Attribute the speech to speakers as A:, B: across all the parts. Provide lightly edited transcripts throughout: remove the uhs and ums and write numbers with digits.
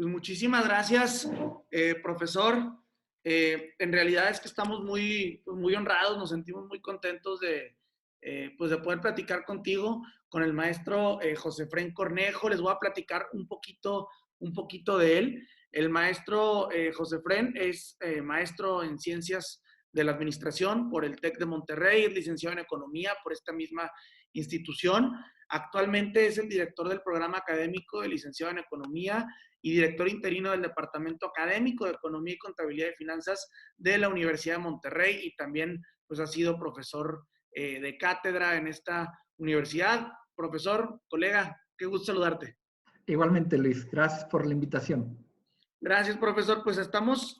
A: Pues muchísimas gracias, profesor. En realidad es que estamos muy honrados, nos sentimos muy contentos pues de poder platicar contigo, con el maestro José Fren Cornejo. Les voy a platicar un poquito de él. El maestro José Fren es maestro en ciencias de la administración por el TEC de Monterrey, es licenciado en economía por esta misma institución. Actualmente es el director del programa académico de licenciado en economía y director interino del Departamento Académico de Economía y Contabilidad y Finanzas de la Universidad de Monterrey, y también pues ha sido profesor de cátedra en esta universidad. Profesor, colega, qué gusto saludarte.
B: Igualmente, Luis, gracias por la invitación.
A: Gracias, profesor. Pues estamos,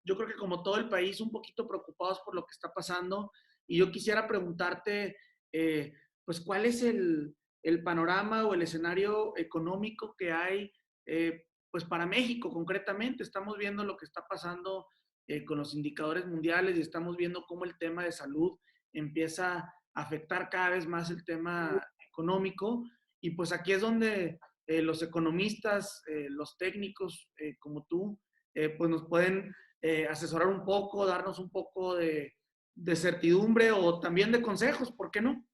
A: yo creo que como todo el país, un poquito preocupados por lo que está pasando, y yo quisiera preguntarte, pues, ¿cuál es el panorama o el escenario económico que hay, pues, para México concretamente? Estamos viendo lo que está pasando con los indicadores mundiales, y estamos viendo cómo el tema de salud empieza a afectar cada vez más el tema económico, y pues aquí es donde los economistas, los técnicos como tú, pues nos pueden asesorar un poco, darnos un poco de certidumbre o también de consejos, ¿por qué no?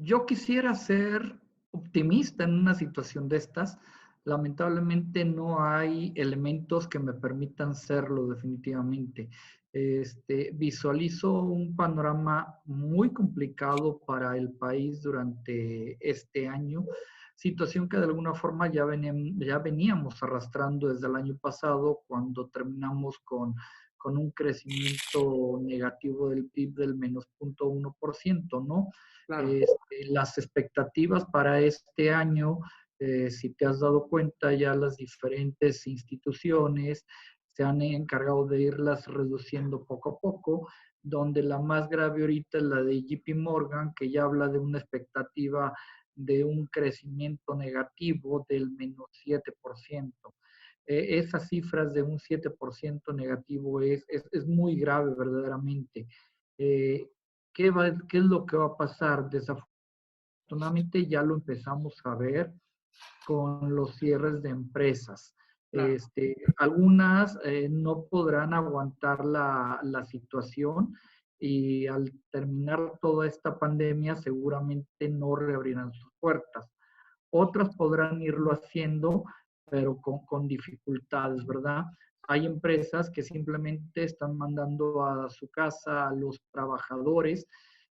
B: Yo quisiera ser optimista en una situación de estas. Lamentablemente no hay elementos que me permitan serlo definitivamente. Visualizo un panorama muy complicado para el país durante este año, situación que de alguna forma ya veníamos arrastrando desde el año pasado, cuando terminamos con un crecimiento negativo del PIB del menos 0,1%, ¿no?
A: Claro.
B: Las expectativas para este año, si te has dado cuenta, ya las diferentes instituciones se han encargado de irlas reduciendo poco a poco, donde la más grave ahorita es la de JP Morgan, que ya habla de una expectativa de un crecimiento negativo del menos 7%. Esas cifras de un 7% negativo es muy grave verdaderamente. Eh, ¿Qué es lo que va a pasar? Desafortunadamente ya lo empezamos a ver con los cierres de empresas.
A: Claro.
B: Algunas no podrán aguantar la situación, y al terminar toda esta pandemia seguramente no reabrirán sus puertas. Otras podrán irlo haciendo, pero con dificultades, ¿verdad? Hay empresas que simplemente están mandando a su casa a los trabajadores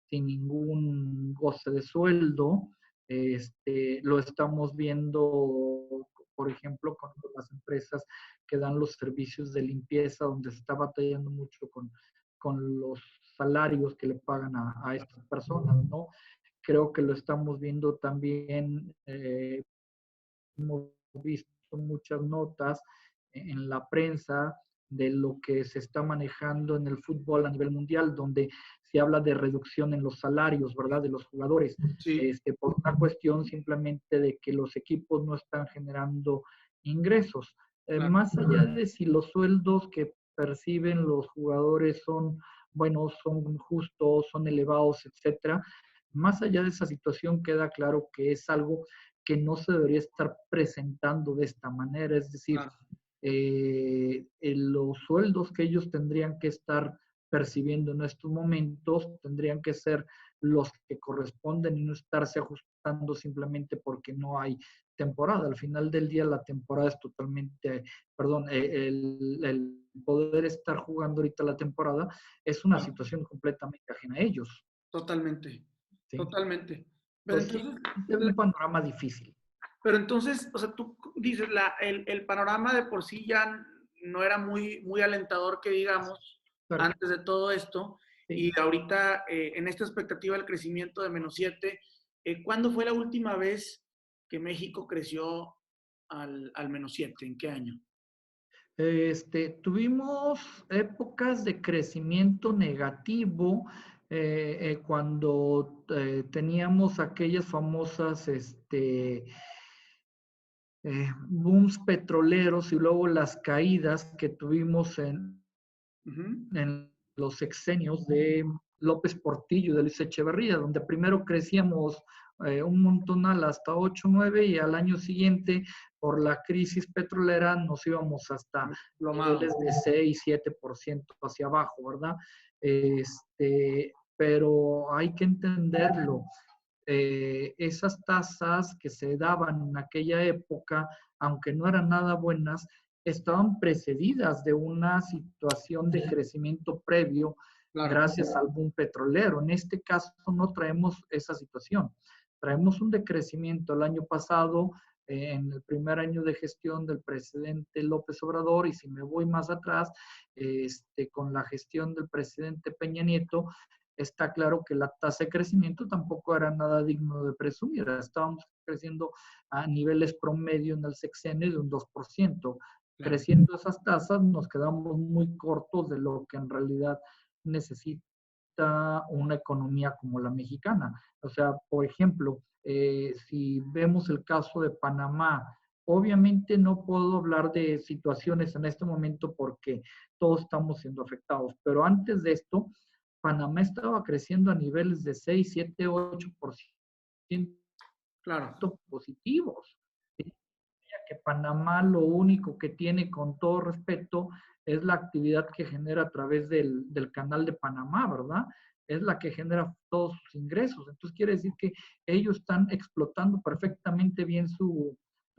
B: sin ningún goce de sueldo. Lo estamos viendo, por ejemplo, con las empresas que dan los servicios de limpieza, donde se está batallando mucho con los salarios que le pagan a estas personas, ¿no? Creo que lo estamos viendo también, hemos visto muchas notas en la prensa de lo que se está manejando en el fútbol a nivel mundial, donde se habla de reducción en los salarios, ¿verdad?, de los jugadores,
A: Sí.
B: por una cuestión simplemente de que los equipos no están generando ingresos.
A: Claro.
B: Más allá de si los sueldos que perciben los jugadores son buenos, son justos, son elevados, etcétera, más allá de esa situación queda claro que es algo que no se debería estar presentando de esta manera. Es decir,
A: Claro.
B: los sueldos que ellos tendrían que estar percibiendo en estos momentos tendrían que ser los que corresponden, y no estarse ajustando simplemente porque no hay temporada. Al final del día la temporada es totalmente, perdón, el poder estar jugando ahorita la temporada es una
A: Claro.
B: situación completamente ajena a ellos.
A: Totalmente,
B: ¿Sí?
A: totalmente. Pero
B: Entonces,
A: entonces,
B: sí se ve un panorama difícil.
A: o sea, tú dices, el panorama de por sí ya no era muy alentador, que digamos,
B: Pero,
A: antes de todo esto,
B: sí.
A: y ahorita en esta expectativa del crecimiento de menos 7, ¿cuándo fue la última vez que México creció al menos 7? ¿En qué año?
B: Tuvimos épocas de crecimiento negativo, cuando teníamos aquellas famosas booms petroleros, y luego las caídas que tuvimos
A: Ujú.
B: en los sexenios de López Portillo y de Luis Echeverría, donde primero crecíamos un montonal hasta 8, 9 y al año siguiente por la crisis petrolera nos íbamos hasta niveles de 6, 7% hacia abajo, ¿verdad? Pero hay que entenderlo. Esas tasas que se daban en aquella época, aunque no eran nada buenas, estaban precedidas de una situación de crecimiento previo gracias al boom petrolero. En este caso no traemos esa situación. Traemos un decrecimiento el año pasado, en el primer año de gestión del presidente López Obrador, y si me voy más atrás, con la gestión del presidente Peña Nieto, está claro que la tasa de crecimiento tampoco era nada digno de presumir. Estábamos creciendo a niveles promedio en el sexenio de un 2%. Creciendo esas tasas nos quedamos muy cortos de lo que en realidad necesita una economía como la mexicana. O sea, por ejemplo, si vemos el caso de Panamá, obviamente no puedo hablar de situaciones en este momento porque todos estamos siendo afectados, pero antes de esto, Panamá estaba creciendo a niveles de 6, 7, 8% positivos. Que Panamá lo único que tiene, con todo respeto, es la actividad que genera a través del canal de Panamá, ¿verdad? Es la que genera todos sus ingresos. Entonces quiere decir que ellos están explotando perfectamente bien su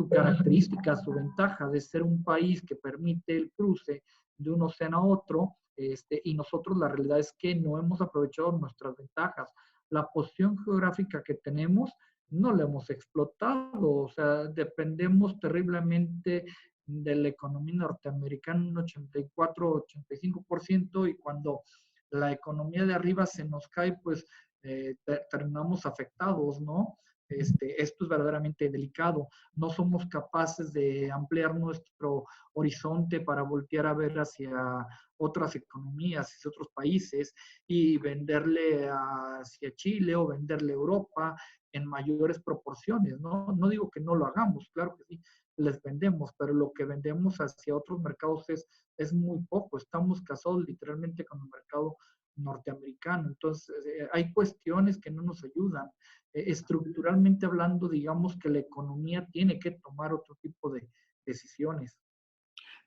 B: característica, su ventaja de ser un país que permite el cruce de un océano a otro, y nosotros la realidad es que no hemos aprovechado nuestras ventajas. La posición geográfica que tenemos no la hemos explotado, o sea, dependemos terriblemente de la economía norteamericana un 84-85%, y cuando la economía de arriba se nos cae, pues terminamos afectados, ¿no? Esto es verdaderamente delicado. No somos capaces de ampliar nuestro horizonte para voltear a ver hacia otras economías, hacia otros países, y venderle hacia Chile o venderle a Europa en mayores proporciones, ¿no? No digo que no lo hagamos, claro que sí, les vendemos, pero lo que vendemos hacia otros mercados es muy poco. Estamos casados literalmente con el mercado norteamericano. Entonces, hay cuestiones que no nos ayudan. Estructuralmente hablando, digamos que la economía tiene que tomar otro tipo de decisiones.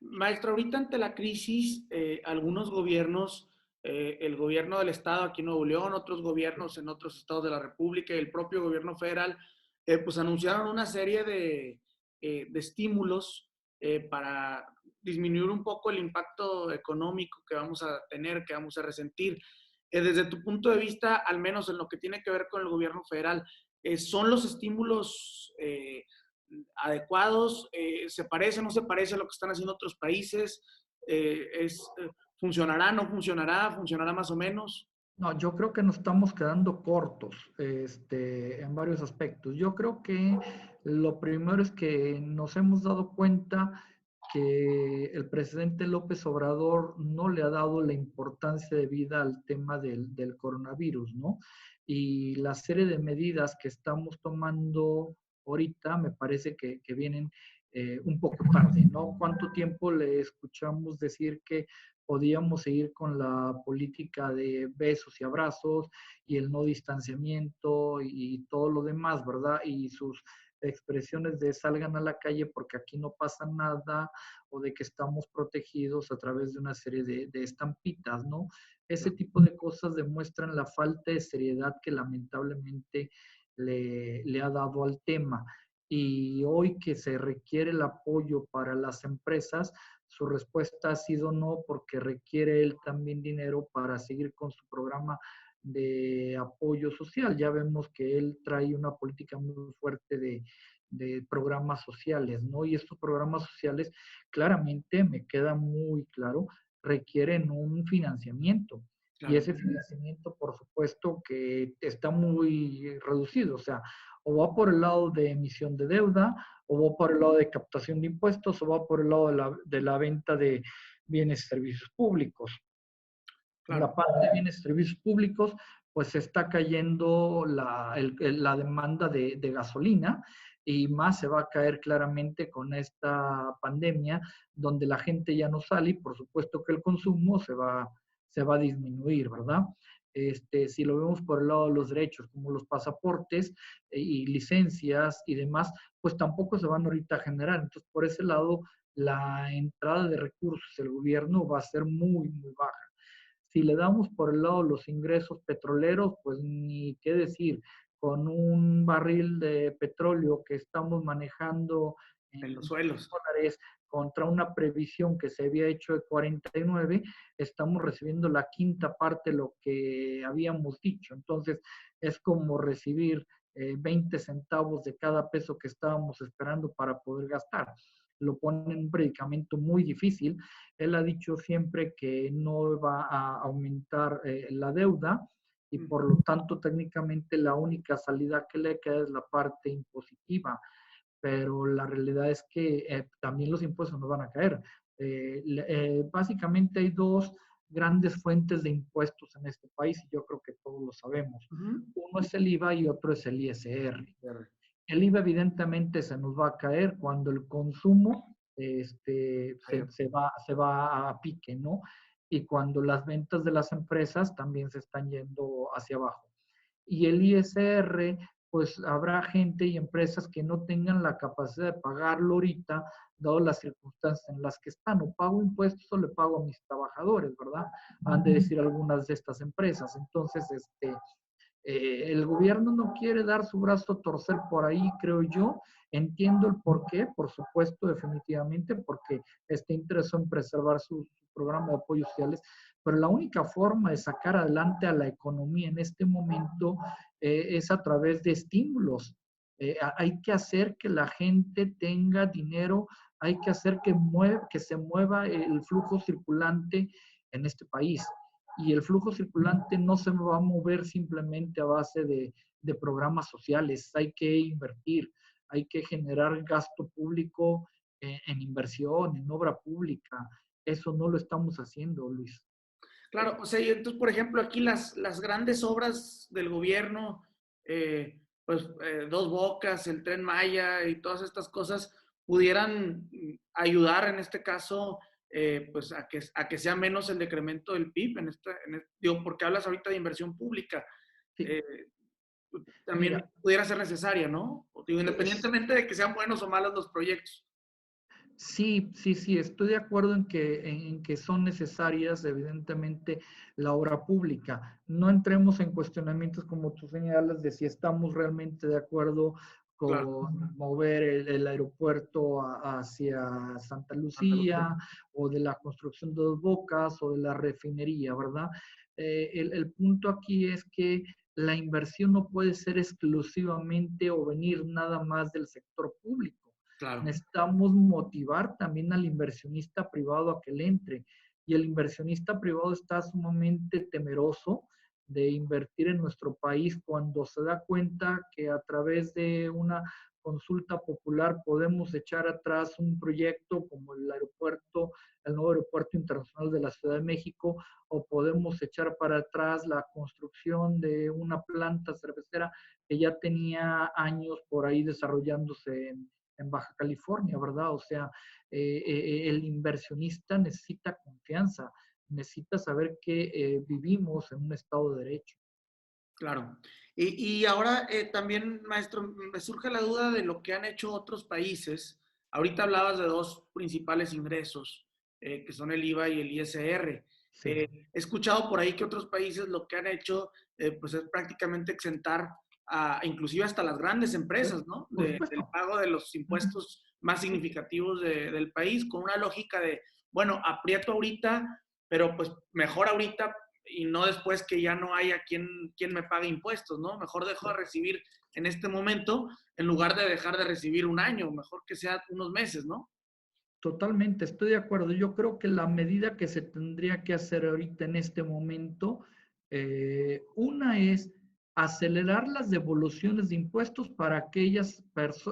A: Maestro, ahorita ante la crisis, algunos gobiernos, el gobierno del estado aquí en Nuevo León, otros gobiernos en otros estados de la República y el propio gobierno federal, pues anunciaron una serie de estímulos para disminuir un poco el impacto económico que vamos a tener, que vamos a resentir. Desde tu punto de vista, al menos en lo que tiene que ver con el gobierno federal, ¿son los estímulos adecuados? ¿Se parece o no se parece a lo que están haciendo otros países? ¿Funcionará, no funcionará? ¿Funcionará más o menos?
B: No, yo creo que nos estamos quedando cortos, en varios aspectos. Yo creo que lo primero es que nos hemos dado cuenta que el presidente López Obrador no le ha dado la importancia debida al tema del coronavirus, ¿no? Y la serie de medidas que estamos tomando ahorita me parece que vienen un poco tarde, ¿no? ¿Cuánto tiempo le escuchamos decir que podíamos seguir con la política de besos y abrazos y el no distanciamiento y todo lo demás, ¿verdad? Y sus expresiones de salgan a la calle porque aquí no pasa nada, o de que estamos protegidos a través de una serie de estampitas, ¿no? Ese tipo de cosas demuestran la falta de seriedad que lamentablemente le ha dado al tema. Y hoy que se requiere el apoyo para las empresas, su respuesta ha sido no, porque requiere él también dinero para seguir con su programa de apoyo social. Ya vemos que él trae una política muy fuerte de programas sociales, ¿no? Y estos programas sociales, claramente, me queda muy claro, requieren un financiamiento. Claro. Y ese financiamiento, por supuesto, que está muy reducido. O sea, o va por el lado de emisión de deuda, o va por el lado de captación de impuestos, o va por el lado de la venta de bienes y servicios públicos. Claro. En la parte de bienes y servicios públicos, pues está cayendo la demanda de gasolina, y más se va a caer claramente con esta pandemia, donde la gente ya no sale y por supuesto que el consumo se va a disminuir, ¿verdad? Si lo vemos por el lado de los derechos, como los pasaportes y licencias y demás, pues tampoco se van ahorita a generar. Entonces, por ese lado, la entrada de recursos del gobierno va a ser muy, muy baja. Si le damos por el lado los ingresos petroleros, pues ni qué decir, con un barril de petróleo que estamos manejando
A: En los
B: en
A: suelos.
B: dólares contra una previsión que se había hecho de 49, estamos recibiendo la quinta parte de lo que habíamos dicho. Entonces, es como recibir 20 centavos de cada peso que estábamos esperando para poder gastar. Lo pone en un predicamento muy difícil. Él ha dicho siempre que no va a aumentar la deuda y por lo tanto técnicamente la única salida que le queda es la parte impositiva, pero la realidad es que también los impuestos no van a caer. Básicamente hay dos grandes fuentes de impuestos en este país y yo creo que todos lo sabemos.
A: Ujú.
B: Uno es el IVA y otro es el ISR. El IVA evidentemente se nos va a caer cuando el consumo se va a pique, ¿no? Y cuando las ventas de las empresas también se están yendo hacia abajo. Y el ISR, pues habrá gente y empresas que no tengan la capacidad de pagarlo ahorita, dado las circunstancias en las que están. O pago impuestos o le pago a mis trabajadores, ¿verdad? Han de decir algunas de estas empresas. Entonces, el gobierno no quiere dar su brazo a torcer por ahí, creo yo. Entiendo el por qué, por supuesto, definitivamente, porque está interesado en preservar su programa de apoyos sociales, pero la única forma de sacar adelante a la economía en este momento es a través de estímulos. Hay que hacer que la gente tenga dinero, hay que hacer que se mueva el flujo circulante en este país y el flujo circulante no se va a mover simplemente a base de programas sociales, hay que invertir, hay que generar gasto público en inversión, en obra pública. Eso no lo estamos haciendo, Luis.
A: Claro, o sea, y entonces, por ejemplo, aquí las grandes obras del gobierno, pues Dos Bocas, el Tren Maya y todas estas cosas pudieran ayudar en este caso, pues a que sea menos el decremento del PIB, digo, porque hablas ahorita de inversión pública,
B: Sí,
A: eh, también
B: mira,
A: pudiera ser necesaria, ¿no? Digo,
B: es,
A: independientemente de que sean buenos o malos los proyectos.
B: sí, sí, sí, estoy de acuerdo en que son necesarias, evidentemente, la obra pública. No entremos en cuestionamientos como tú señalas de si estamos realmente de acuerdo
A: Claro,
B: con mover el aeropuerto hacia Santa
A: Santa Lucía.
B: Lucía o de la construcción de Dos Bocas o de la refinería, ¿verdad? El punto aquí es que la inversión no puede ser exclusivamente o venir nada más del sector público.
A: Claro.
B: Necesitamos motivar también al inversionista privado a que le entre. Y el inversionista privado está sumamente temeroso de invertir en nuestro país cuando se da cuenta que a través de una consulta popular podemos echar atrás un proyecto como el aeropuerto, el nuevo aeropuerto internacional de la Ciudad de México, o podemos echar para atrás la construcción de una planta cervecera que ya tenía años por ahí desarrollándose en Baja California, ¿verdad? O sea, el inversionista necesita confianza, necesita saber que vivimos en un Estado de Derecho.
A: Claro. Y ahora también, maestro, me surge la duda de lo que han hecho otros países. Ahorita hablabas de dos principales ingresos, que son el IVA y el ISR.
B: Sí,
A: He escuchado por ahí que otros países lo que han hecho pues es prácticamente exentar inclusive hasta las grandes empresas, ¿no?
B: por
A: Del
B: supuesto.
A: pago de los impuestos más significativos del país, con una lógica de, bueno, aprieto ahorita, pero pues mejor ahorita y no después que ya no haya quien me pague impuestos, ¿no? Mejor dejo de recibir en este momento en lugar de dejar de recibir un año, mejor que sea unos meses, ¿no?
B: Totalmente, estoy de acuerdo. Yo creo que la medida que se tendría que hacer ahorita en este momento, una es acelerar las devoluciones de impuestos para aquellas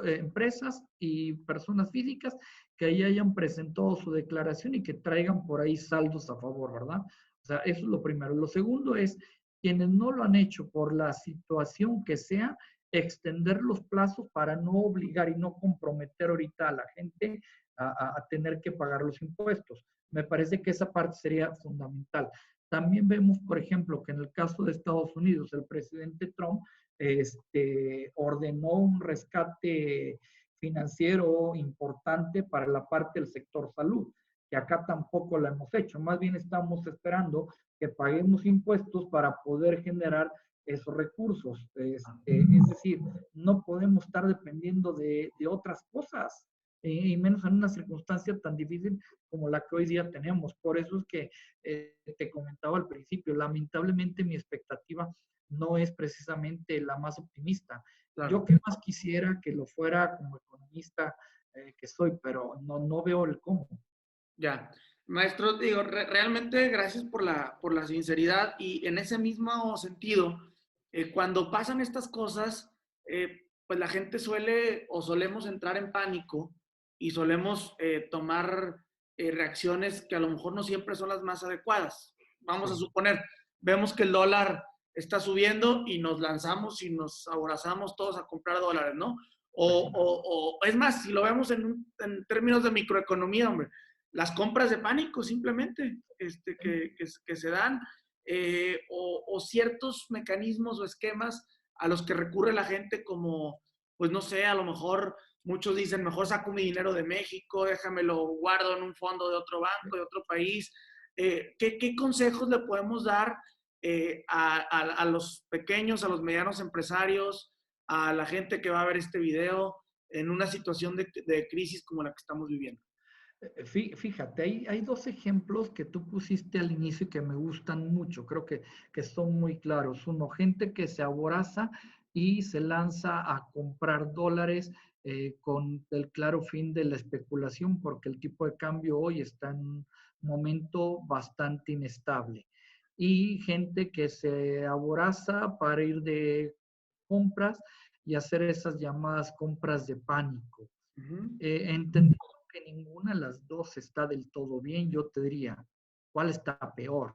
B: empresas y personas físicas que ya hayan presentado su declaración y que traigan por ahí saldos a favor, ¿verdad? O sea, eso es lo primero. Lo segundo es, quienes no lo han hecho por la situación que sea, extender los plazos para no obligar y no comprometer ahorita a la gente a tener que pagar los impuestos. Me parece que esa parte sería fundamental. También vemos, por ejemplo, que en el caso de Estados Unidos, el presidente Trump ordenó un rescate financiero importante para la parte del sector salud, que acá tampoco lo hemos hecho. Más bien estamos esperando que paguemos impuestos para poder generar esos recursos. Es decir, no podemos estar dependiendo de otras cosas, y menos en una circunstancia tan difícil como la que hoy día tenemos. Por eso es que te comentaba al principio, lamentablemente mi expectativa no es precisamente la más optimista.
A: Claro.
B: Yo que más quisiera que lo fuera como economista que soy, pero no veo el cómo.
A: Ya. Maestro, digo, realmente gracias por la sinceridad y en ese mismo sentido, cuando pasan estas cosas, pues la gente suele o solemos entrar en pánico y solemos tomar reacciones que a lo mejor no siempre son las más adecuadas. Vamos a
B: Sí.
A: suponer, vemos que el dólar está subiendo y nos lanzamos y nos abrazamos todos a comprar dólares, ¿no? O es más, si lo vemos en términos de microeconomía, hombre, las compras de pánico simplemente que se dan, o ciertos mecanismos o esquemas a los que recurre la gente como, pues no sé, a lo mejor muchos dicen, mejor saco mi dinero de México, déjamelo guardo en un fondo de otro banco, de otro país. ¿Qué consejos le podemos dar a los pequeños, a los medianos empresarios, a la gente que va a ver este video en una situación de crisis como la que estamos viviendo?
B: Fíjate, hay dos ejemplos que tú pusiste al inicio y que me gustan mucho, creo que son muy claros. Uno, gente que se aboraza y se lanza a comprar dólares con el claro fin de la especulación, porque el tipo de cambio hoy está en un momento bastante inestable. Y gente que se aboraza para ir de compras y hacer esas llamadas compras de pánico.
A: Uh -huh.
B: Entendiendo que ninguna de las dos está del todo bien, yo te diría, ¿cuál está peor?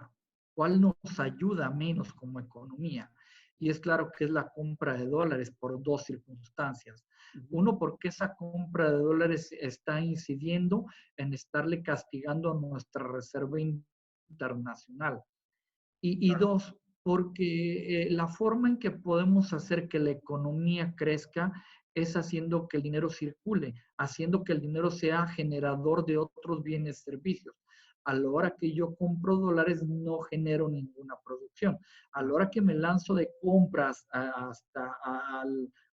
B: ¿Cuál nos ayuda menos como economía? Y es claro que es la compra de dólares por dos circunstancias.
A: Uh -huh.
B: Uno, porque esa compra de dólares está incidiendo en estarle castigando a nuestra reserva internacional. Y
A: Claro.
B: dos, porque la forma en que podemos hacer que la economía crezca es haciendo que el dinero circule, haciendo que el dinero sea generador de otros bienes y servicios. A la hora que yo compro dólares no genero ninguna producción. A la hora que me lanzo de compras hasta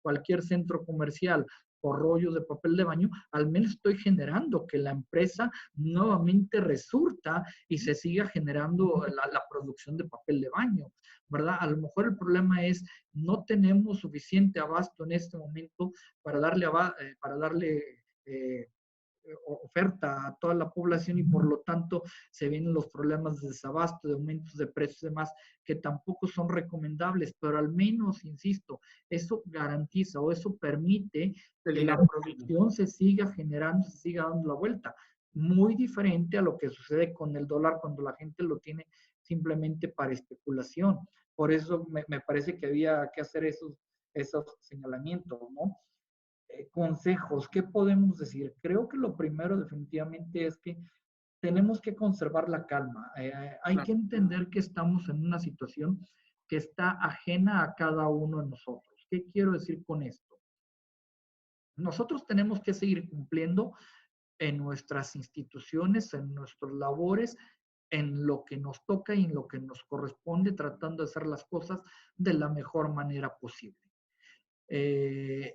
B: cualquier centro comercial por rollos de papel de baño, al menos estoy generando que la empresa nuevamente resurta y se siga generando la producción de papel de baño, ¿verdad? A lo mejor el problema es no tenemos suficiente abasto en este momento para darle oferta a toda la población y por lo tanto se vienen los problemas de desabasto, de aumentos de precios y demás, que tampoco son recomendables, pero al menos, insisto, eso garantiza o eso permite que la producción se siga generando, se siga dando la vuelta. Muy diferente a lo que sucede con el dólar cuando la gente lo tiene simplemente para especulación. Por eso me parece que había que hacer esos señalamientos, ¿no? Consejos, ¿qué podemos decir? Creo que lo primero definitivamente es que tenemos que conservar la calma. Hay que entender que estamos en una situación que está ajena a cada uno de nosotros. ¿Qué quiero decir con esto? Nosotros tenemos que seguir cumpliendo en nuestras instituciones, en nuestras labores, en lo que nos toca y en lo que nos corresponde, tratando de hacer las cosas de la mejor manera posible.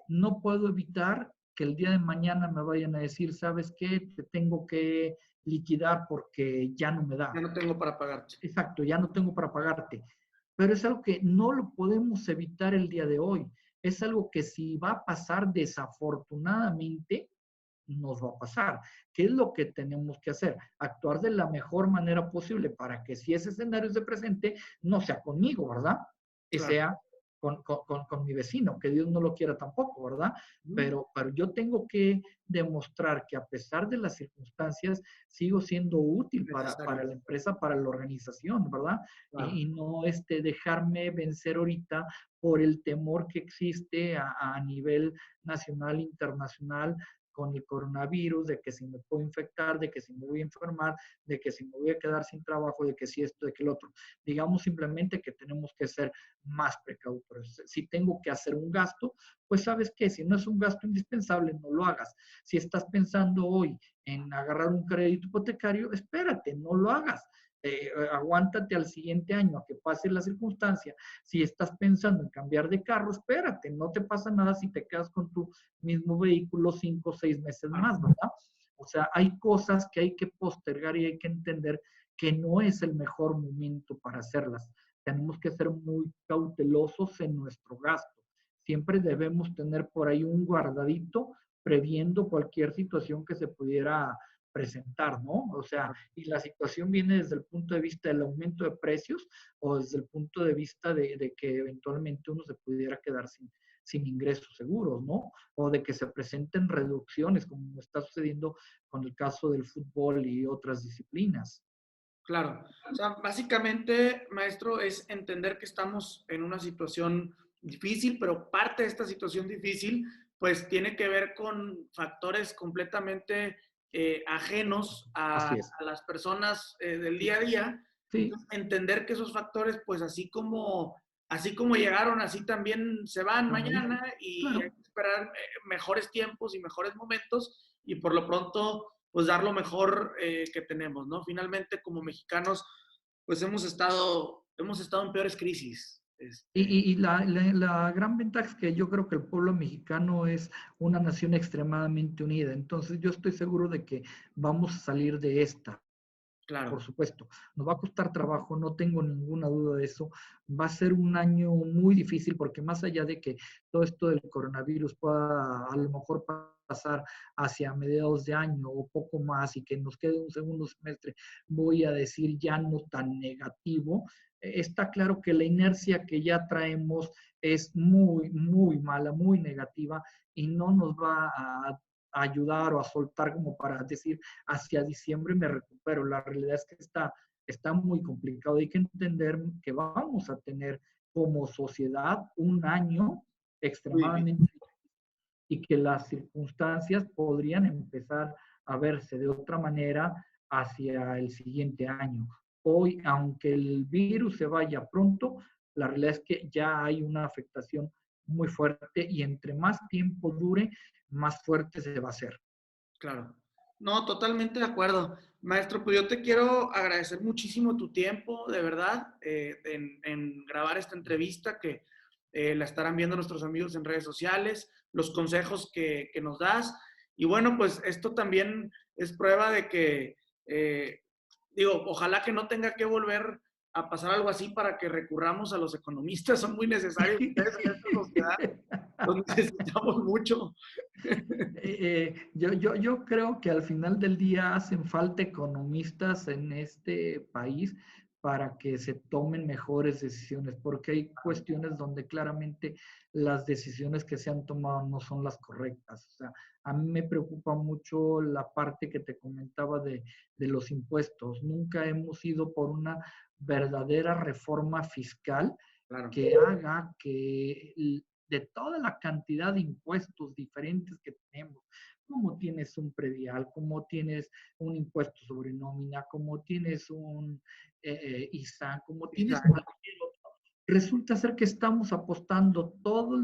B: No puedo evitar que el día de mañana me vayan a decir, ¿sabes qué? Te tengo que liquidar porque ya no me da.
A: Ya no tengo para pagarte.
B: Exacto, ya no tengo para pagarte. Pero es algo que no lo podemos evitar el día de hoy. Es algo que si va a pasar desafortunadamente, nos va a pasar. ¿Qué es lo que tenemos que hacer? Actuar de la mejor manera posible para que si ese escenario se presente, no sea conmigo, ¿verdad? Y
A: Claro.
B: sea con mi vecino, que Dios no lo quiera tampoco, ¿verdad? Pero yo tengo que demostrar que a pesar de las circunstancias, sigo siendo útil para la empresa, para la organización, ¿verdad?
A: Claro.
B: Y no dejarme vencer ahorita por el temor que existe a nivel nacional, internacional, con el coronavirus, de que si me puedo infectar, de que si me voy a enfermar, de que si me voy a quedar sin trabajo, de que si esto, de que el otro. Digamos simplemente que tenemos que ser más precautos. Si tengo que hacer un gasto, pues sabes que si no es un gasto indispensable, no lo hagas. Si estás pensando hoy en agarrar un crédito hipotecario, espérate, no lo hagas. Aguántate al siguiente año a que pase la circunstancia. Si estás pensando en cambiar de carro, espérate, no te pasa nada si te quedas con tu mismo vehículo 5 o 6 meses más, ¿verdad? O sea, hay cosas que hay que postergar y hay que entender que no es el mejor momento para hacerlas. Tenemos que ser muy cautelosos en nuestro gasto. Siempre debemos tener por ahí un guardadito previendo cualquier situación que se pudiera presentar, ¿no? O sea, y la situación viene desde el punto de vista del aumento de precios o desde el punto de vista de que eventualmente uno se pudiera quedar sin ingresos seguros, ¿no? O de que se presenten reducciones, como está sucediendo con el caso del fútbol y otras disciplinas.
A: Claro. O sea, básicamente, maestro, es entender que estamos en una situación difícil, pero parte de esta situación difícil, pues tiene que ver con factores completamente ajenos
B: Así es.
A: a las personas del día a día.
B: Sí.
A: Entonces, entender que esos factores, pues así como llegaron, así también se van mañana y hay
B: Claro.
A: que esperar mejores tiempos y mejores momentos y por lo pronto pues dar lo mejor que tenemos, ¿no? Finalmente, como mexicanos, pues hemos estado en peores crisis.
B: Y la gran ventaja es que yo creo que el pueblo mexicano es una nación extremadamente unida. Entonces yo estoy seguro de que vamos a salir de esta. Por
A: Claro,
B: supuesto, nos va a costar trabajo, no tengo ninguna duda de eso. Va a ser un año muy difícil porque más allá de que todo esto del coronavirus pueda a lo mejor pasar hacia mediados de año o poco más y que nos quede un segundo semestre, voy a decir ya no tan negativo, está claro que la inercia que ya traemos es muy, muy mala, muy negativa y no nos va a ayudar o a soltar como para decir hacia diciembre me recupero. La realidad es que está muy complicado. Hay que entender que vamos a tener como sociedad un año
A: muy difícil.
B: extremadamente y que las circunstancias podrían empezar a verse de otra manera hacia el siguiente año. Hoy, aunque el virus se vaya pronto, la realidad es que ya hay una afectación muy fuerte y entre más tiempo dure, más fuerte se va a hacer.
A: Claro. No, totalmente de acuerdo. Maestro, pues yo te quiero agradecer muchísimo tu tiempo, de verdad, en grabar esta entrevista que la estarán viendo nuestros amigos en redes sociales, los consejos que nos das. Y bueno, pues esto también es prueba de que, digo, ojalá que no tenga que volver a pasar algo así para que recurramos a los economistas. Son muy necesarios ustedes en esta sociedad. Los necesitamos mucho.
B: Yo creo que al final del día hacen falta economistas en este país para que se tomen mejores decisiones, porque hay cuestiones donde claramente las decisiones que se han tomado no son las correctas. O sea, a mí me preocupa mucho la parte que te comentaba de los impuestos. Nunca hemos ido por una verdadera reforma fiscal
A: Claro.
B: que haga que de toda la cantidad de impuestos diferentes que tenemos, como tienes un predial, como tienes un impuesto sobre nómina, como tienes un ISAN, como tienes cualquier otro, resulta ser que estamos apostando todos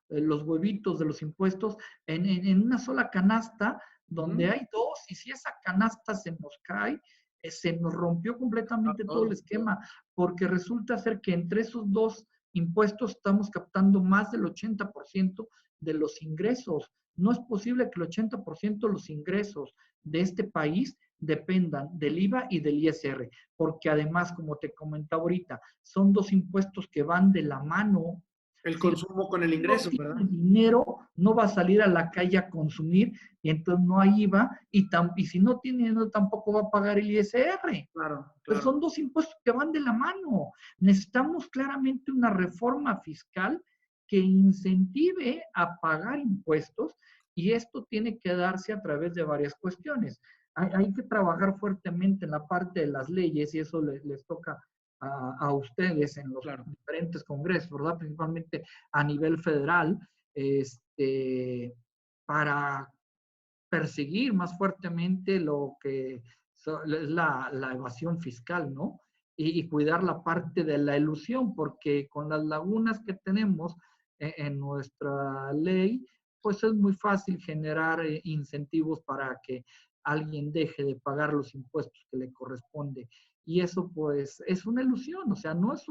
B: los huevitos de los impuestos en una sola canasta donde hay dos y si esa canasta se nos cae, se nos rompió completamente todo el esquema, porque resulta ser que entre esos dos impuestos estamos captando más del 80% de los ingresos. No es posible que el 80% de los ingresos de este país dependan del IVA y del ISR, porque además, como te comentaba ahorita, son dos impuestos que van de la mano.
A: El
B: Si
A: consumo con el
B: no
A: ingreso,
B: tiene
A: ¿verdad?
B: dinero, no va a salir a la calle a consumir y entonces no hay IVA y si no tiene dinero tampoco va a pagar el ISR.
A: Claro,
B: Entonces
A: claro.
B: son dos impuestos que van de la mano. Necesitamos claramente una reforma fiscal que incentive a pagar impuestos y esto tiene que darse a través de varias cuestiones. Hay que trabajar fuertemente en la parte de las leyes y eso les toca a ustedes en los
A: Claro.
B: diferentes congresos, ¿verdad? Principalmente a nivel federal, para perseguir más fuertemente lo que es la evasión fiscal, ¿no? Y cuidar la parte de la elusión, porque con las lagunas que tenemos en nuestra ley, pues es muy fácil generar incentivos para que alguien deje de pagar los impuestos que le corresponde. Y eso pues es una ilusión, o sea, no es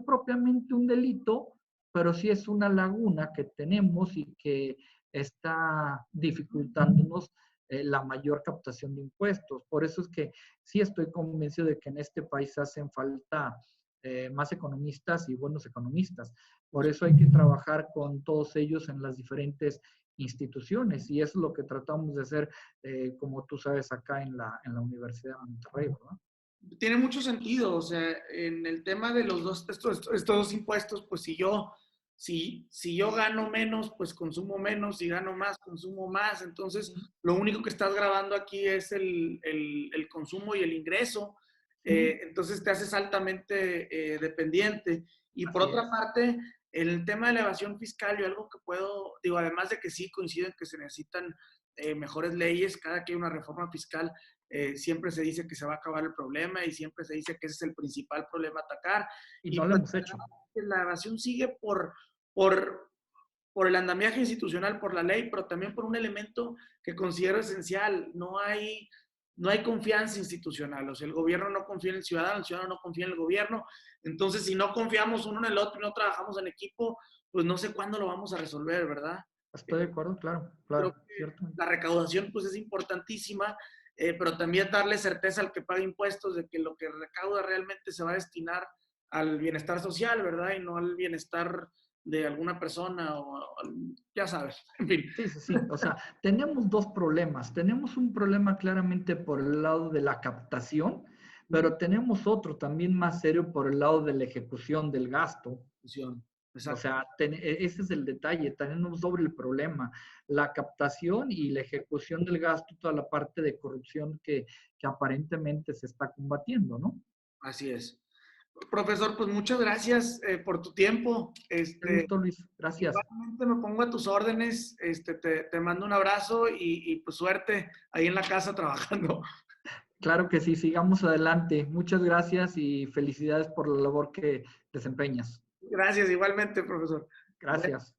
B: propiamente un delito, pero sí es una laguna que tenemos y que está dificultándonos la mayor captación de impuestos. Por eso es que sí estoy convencido de que en este país hacen falta más economistas y buenos economistas. Por eso hay que trabajar con todos ellos en las diferentes instituciones y eso es lo que tratamos de hacer, como tú sabes, acá en la Universidad de Monterrey, ¿verdad?
A: Tiene mucho sentido, o sea, en el tema de los estos dos impuestos, pues si yo gano menos, pues consumo menos, si gano más, consumo más, entonces lo único que estás grabando aquí es el consumo y el ingreso, entonces te haces altamente dependiente. Y por
B: Así
A: otra
B: es.
A: parte, en el tema de la evasión fiscal, yo algo que puedo, digo, además de que sí coincido en que se necesitan mejores leyes, cada que hay una reforma fiscal, siempre se dice que se va a acabar el problema y siempre se dice que ese es el principal problema a atacar.
B: Y
A: Y
B: no lo
A: pues
B: hemos hecho.
A: la evasión sigue por, por el andamiaje institucional, por la ley, pero también por un elemento que considero esencial. No hay confianza institucional. O sea, el gobierno no confía en el ciudadano no confía en el gobierno. Entonces, si no confiamos uno en el otro y no trabajamos en equipo, pues no sé cuándo lo vamos a resolver, ¿verdad?
B: Estoy de acuerdo, claro,
A: Creo
B: claro,
A: que
B: cierto.
A: la recaudación pues es importantísima, pero también darle certeza al que paga impuestos de que lo que recauda realmente se va a destinar al bienestar social, ¿verdad? Y no al bienestar de alguna persona ya sabes, en fin.
B: Sí, sí, sí. O sea, tenemos dos problemas. Tenemos un problema claramente por el lado de la captación, pero tenemos otro también más serio por el lado de la ejecución del gasto. O
A: Exacto.
B: sea, ese es el detalle, tenemos doble el problema, la captación y la ejecución del gasto, toda la parte de corrupción que aparentemente se está combatiendo, ¿no?
A: Así es. Profesor, pues muchas gracias por tu tiempo.
B: Qué gusto, Luis, gracias.
A: Igualmente me pongo a tus órdenes, te mando un abrazo pues suerte ahí en la casa trabajando.
B: Claro que sí, sigamos adelante. Muchas gracias y felicidades por la labor que desempeñas.
A: Gracias, igualmente, profesor.
B: Gracias.